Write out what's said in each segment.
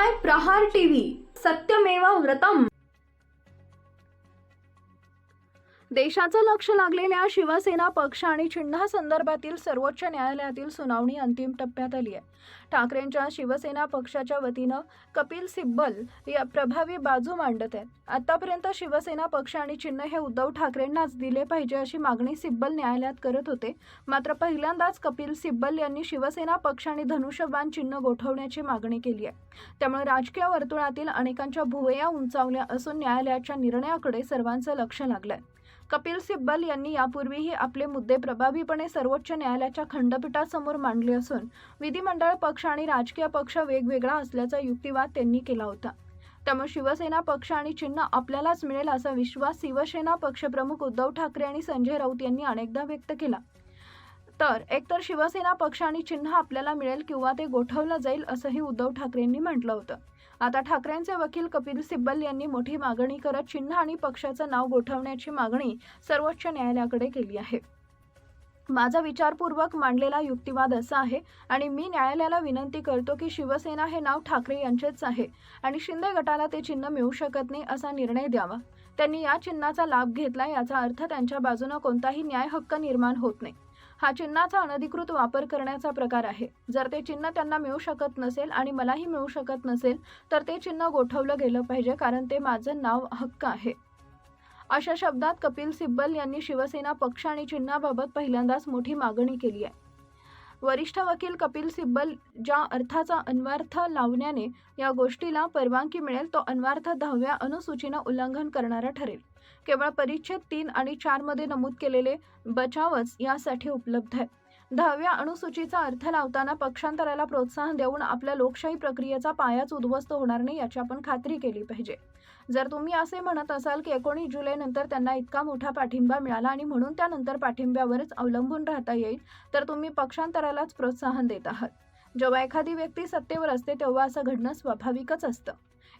पाहताय प्रहार टीव्ही, सत्यमेव व्रतम। देशाचं लक्ष लागलेल्या शिवसेना पक्ष आणि चिन्हासंदर्भातील सर्वोच्च न्यायालयातील सुनावणी अंतिम टप्प्यात आली आहे। ठाकरेंच्या शिवसेना पक्षाच्या वतीनं कपिल सिब्बल या प्रभावी बाजू मांडत आहेत। आतापर्यंत शिवसेना पक्ष आणि चिन्ह हे उद्धव ठाकरेंनाच दिले पाहिजे अशी मागणी सिब्बल न्यायालयात करत होते। मात्र पहिल्यांदाच कपिल सिब्बल यांनी शिवसेना पक्ष आणि धनुष्यबाण चिन्ह गोठवण्याची मागणी केली आहे। त्यामुळे राजकीय वर्तुळातील अनेकांच्या भुवया उंचावल्या असून न्यायालयाच्या निर्णयाकडे सर्वांचं लक्ष लागलंय। कपिल सिब्बल यांनी यापूर्वीही आपले मुद्दे प्रभावीपणे सर्वोच्च न्यायालयाच्या खंडपीठासमोर मांडले असून विधिमंडळ पक्ष आणि राजकीय पक्ष वेगवेगळा असल्याचा युक्तिवाद त्यांनी केला होता। त्यामुळे शिवसेना पक्ष आणि चिन्ह आपल्यालाच मिळेल असा विश्वास शिवसेना पक्षप्रमुख उद्धव ठाकरे आणि संजय राऊत यांनी अनेकदा व्यक्त केला। तर एकतर शिवसेना पक्ष आणि चिन्ह आपल्याला मिळेल किंवा ते गोठवलं जाईल असंही उद्धव ठाकरेंनी म्हटलं होतं। आता ठाकरेंचे वकील कपिल सिब्बल यांनी मोठी मागणी करत चिन्ह आणि पक्षाचं नाव गोठवण्याची मागणी सर्वोच्च न्यायालयाकडे केली आहे। माझा विचारपूर्वक मांडलेला युक्तिवाद असा आहे आणि मी न्यायालयाला विनंती करतो की शिवसेना हे नाव ठाकरे यांचेच आहे आणि शिंदे गटाला ते चिन्ह मिळू शकत नाही असा निर्णय द्यावा। त्यांनी या चिन्हाचा लाभ घेतला याचा अर्थ त्यांच्या बाजूने कोणताही न्याय हक्क निर्माण होत नाही। हा चिन्हाचा अनधिकृत वापर करण्याचा प्रकार आहे। जर ते चिन्ह त्यांना मिळू शकत नसेल आणि मलाही मिळू शकत नसेल तर ते चिन्ह गोठवलं गेलं पाहिजे, कारण ते माझं नाव हक्क आहे। अशा शब्दात कपिल सिब्बल यांनी शिवसेना पक्ष आणि चिन्हाबाबत पहिल्यांदाच मोठी मागणी केली आहे। वरिष्ठ वकील कपिल सिब्बल ज्या अर्थाचा अन्वयार्थ लावण्याने या गोष्टीला परवानगी मिळेल तो अन्वयार्थ 10व्या अनुसूचीनं उल्लंघन करणारा ठरेल। केवळ परिच्छेद 3 आणि 4 मध्ये नमूद केलेले बचावच यासाठी उपलब्ध आहे। 10व्या अनुसूचीचा अर्थ लावताना पक्षांतराला प्रोत्साहन देऊन आपल्या लोकशाही प्रक्रियेचा पायाच उद्ध्वस्त होणार नाही याची आपण खात्री केली पाहिजे। जर तुम्ही असे म्हणत असाल की 19 जुलै नंतर त्यांना इतका मोठा पाठिंबा मिळाला आणि म्हणून त्यानंतर पाठिंब्यावरच अवलंबून राहता येईल तर तुम्ही पक्षांतरालाच प्रोत्साहन देत आहात। जेव्हा एखादी व्यक्ती सत्तेवर असते तेव्हा असं घडणं स्वाभाविकच असतं।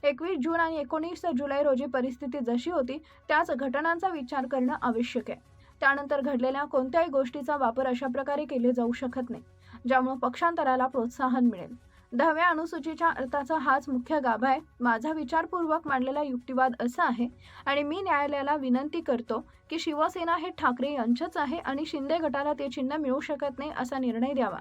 21 जून आणि 19 जुलै रोजी परिस्थिती जशी होती त्याच घटनांचा विचार करणं आवश्यक आहे। त्यानंतर घडलेल्या कोणत्याही गोष्टीचा वापर अशा प्रकारे केले जाऊ शकत नाही ज्यामुळे पक्षांतराला प्रोत्साहन मिळेल। 10व्या अनुसूचीच्या अर्थाचा हाच मुख्य गाभा आहे। माझा विचारपूर्वक मांडलेला युक्तिवाद असा आहे आणि मी न्यायालयाला विनंती करतो की शिवसेना हे ठाकरे यांचेच आहे आणि शिंदे गटाला ते चिन्ह मिळू शकत नाही असा निर्णय द्यावा।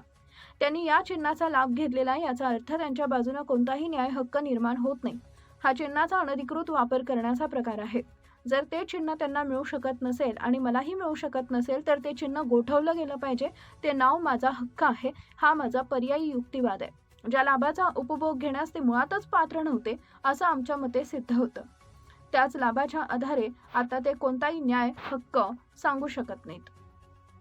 त्यांनी या चिन्हाचा लाभ घेतलेला याचा अर्थ त्यांच्या बाजूने कोणताही न्याय हक्क निर्माण होत नाही। हा चिन्हाचा अनधिकृत वापर करण्याचा प्रकार आहे। जर ते चिन्ह त्यांना मिळू शकत नसेल आणि मलाही मिळू शकत नसेल तर ते चिन्ह गोठवलं गेलं पाहिजे। ते नाव माझा हक्क आहे हा माझा पर्यायी युक्तिवाद आहे। ज्या लाभाचा उपभोग घेण्यास ते मुळातच पात्र नव्हते असं आमच्या मते सिद्ध होतं। त्याच लाभाच्या आधारे आता ते कोणताही न्याय हक्क सांगू शकत नाहीत।